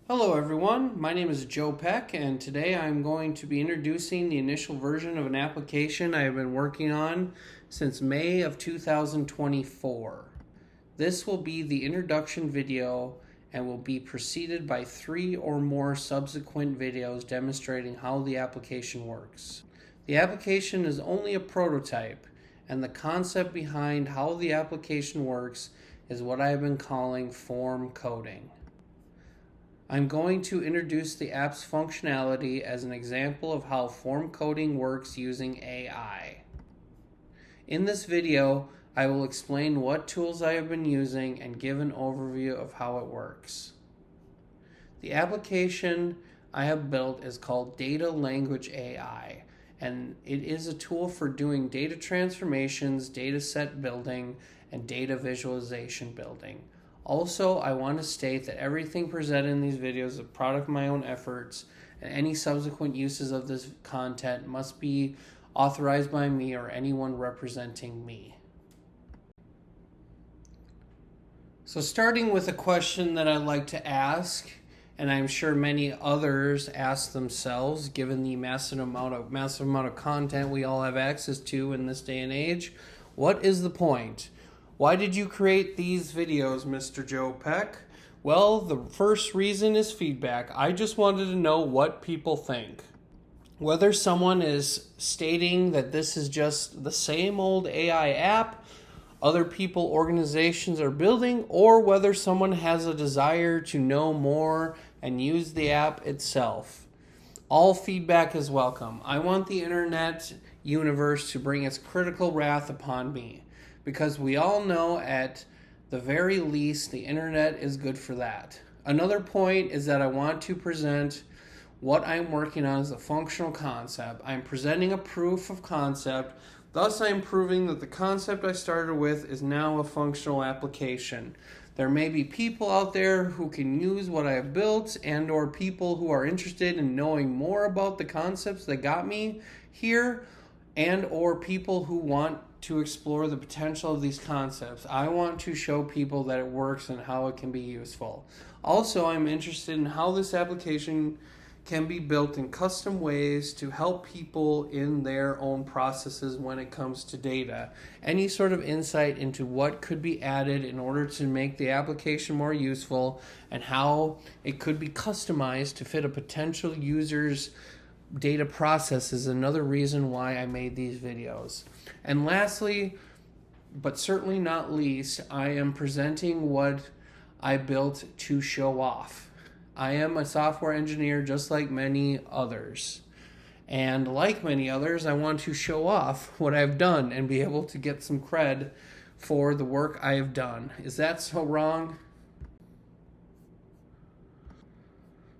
Hello everyone, my name is Joe Peck and today I'm going to be introducing the initial version of an application I have been working on since May of 2024. This will be the introduction video and will be preceded by 3 or more subsequent videos demonstrating how the application works. The application is only a prototype and the concept behind how the application works is what I have been calling form coding. I'm going to introduce the app's functionality as an example of how form coding works using AI. In this video, I will explain what tools I have been using and give an overview of how it works. The application I have built is called Data Language AI, and it is a tool for doing data transformations, data set building, and data visualization building. Also, I want to state that everything presented in these videos is a product of my own efforts, and any subsequent uses of this content must be authorized by me or anyone representing me. So starting with a question that I'd like to ask, and I'm sure many others ask themselves, given the massive amount of content we all have access to in this day and age, what is the point? Why did you create these videos, Mr. Joe Peck? Well, the first reason is feedback. I just wanted to know what people think. Whether someone is stating that this is just the same old AI app other people, organizations are building, or whether someone has a desire to know more and use the app itself. All feedback is welcome. I want the internet universe to bring its critical wrath upon me, because we all know at the very least the internet is good for that. Another point is that I want to present what I'm working on as a functional concept. I'm presenting a proof of concept, thus I'm proving that the concept I started with is now a functional application. There may be people out there who can use what I have built and or people who are interested in knowing more about the concepts that got me here and or people who want to explore the potential of these concepts. I want to show people that it works and how it can be useful. Also, I'm interested in how this application can be built in custom ways to help people in their own processes when it comes to data. Any sort of insight into what could be added in order to make the application more useful and how it could be customized to fit a potential user's data process is another reason why I made these videos. And lastly, but certainly not least, I am presenting what I built to show off. I am a software engineer just like many others. And like many others, I want to show off what I've done and be able to get some cred for the work I have done. Is that so wrong?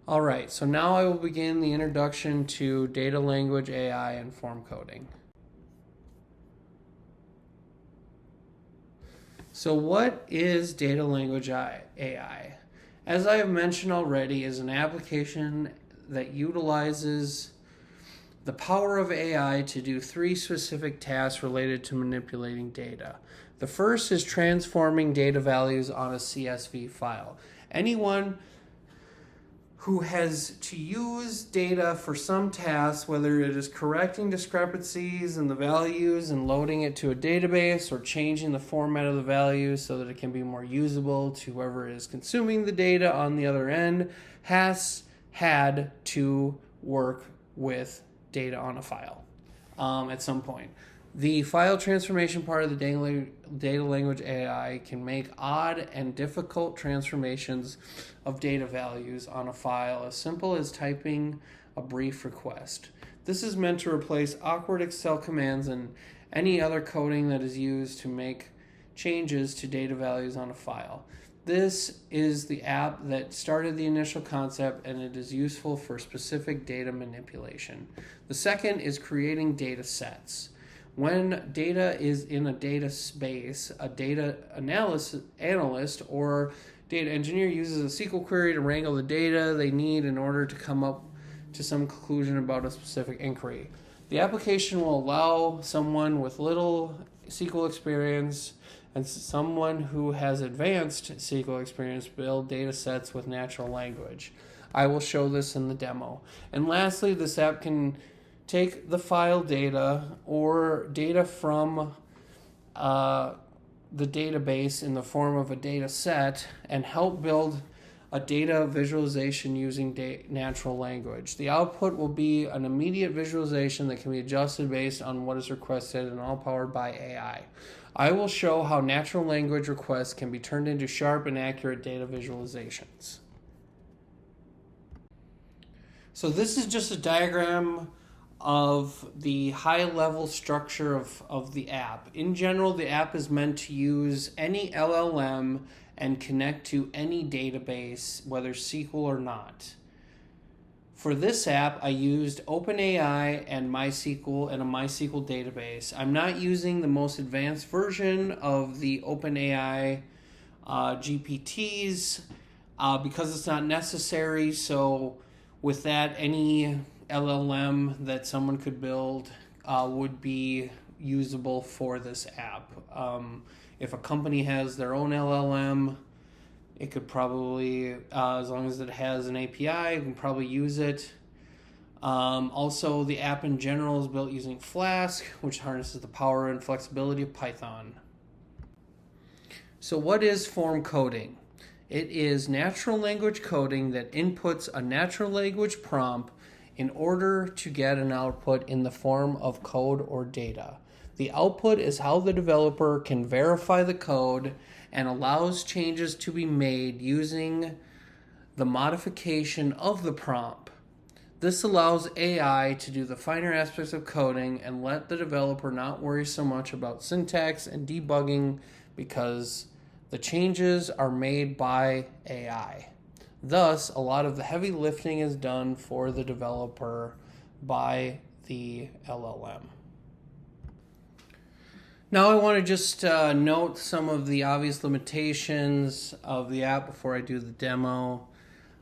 All right, so now I will begin the introduction to data language AI and form coding. So what is data language AI? As I have mentioned already, is an application that utilizes the power of AI to do 3 specific tasks related to manipulating data. The first is transforming data values on a CSV file. Anyone who has to use data for some task, whether it is correcting discrepancies in the values and loading it to a database or changing the format of the values so that it can be more usable to whoever is consuming the data on the other end, has had to work with data on a file at some point. The file transformation part of the data language AI can make odd and difficult transformations of data values on a file as simple as typing a brief request. This is meant to replace awkward Excel commands and any other coding that is used to make changes to data values on a file. This is the app that started the initial concept, and it is useful for specific data manipulation. The second is creating data sets. When data is in a data space, a data analyst or data engineer uses a SQL query to wrangle the data they need in order to come up to some conclusion about a specific inquiry. The application will allow someone with little SQL experience and someone who has advanced SQL experience build data sets with natural language. I will show this in the demo. And lastly, this app can take the file data or data from the database in the form of a data set and help build a data visualization using natural language. The output will be an immediate visualization that can be adjusted based on what is requested and all powered by AI. I will show how natural language requests can be turned into sharp and accurate data visualizations. So this is just a diagram of the high-level structure of the app. In general, the app is meant to use any LLM and connect to any database, whether SQL or not. For this app, I used OpenAI and MySQL and a MySQL database. I'm not using the most advanced version of the OpenAI GPTs because it's not necessary. So with that, any LLM that someone could build would be usable for this app. If a company has their own LLM, it could probably, as long as it has an API, you can probably use it. Also, the app in general is built using Flask, which harnesses the power and flexibility of Python. So what is form coding? It is natural language coding that inputs a natural language prompt in order to get an output in the form of code or data. The output is how the developer can verify the code and allows changes to be made using the modification of the prompt. This allows AI to do the finer aspects of coding and let the developer not worry so much about syntax and debugging because the changes are made by AI. Thus, a lot of the heavy lifting is done for the developer by the LLM. Now I want to just note some of the obvious limitations of the app before I do the demo.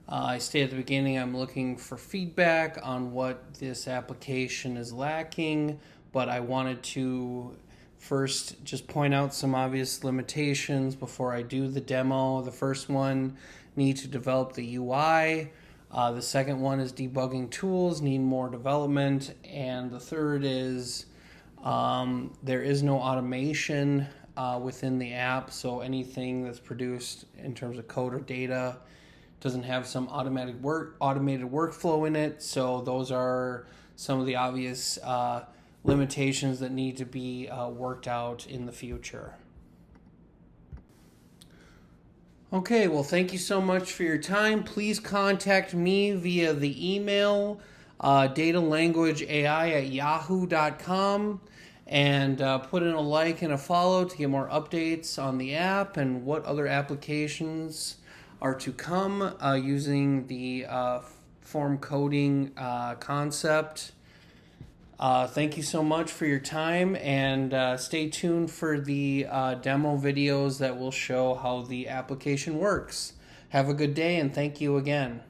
I stated at the beginning I'm looking for feedback on what this application is lacking, but I wanted to first just point out some obvious limitations before I do the demo. The first one, need to develop the UI. The second one is debugging tools, need more development. And the third is there is no automation within the app, so anything that's produced in terms of code or data doesn't have some automated workflow in it. So those are some of the obvious limitations that need to be worked out in the future. Okay, well, thank you so much for your time. Please contact me via the email datalanguageai@yahoo.com and put in a like and a follow to get more updates on the app and what other applications are to come using the form coding concept. Thank you so much for your time, and stay tuned for the demo videos that will show how the application works. Have a good day, and thank you again.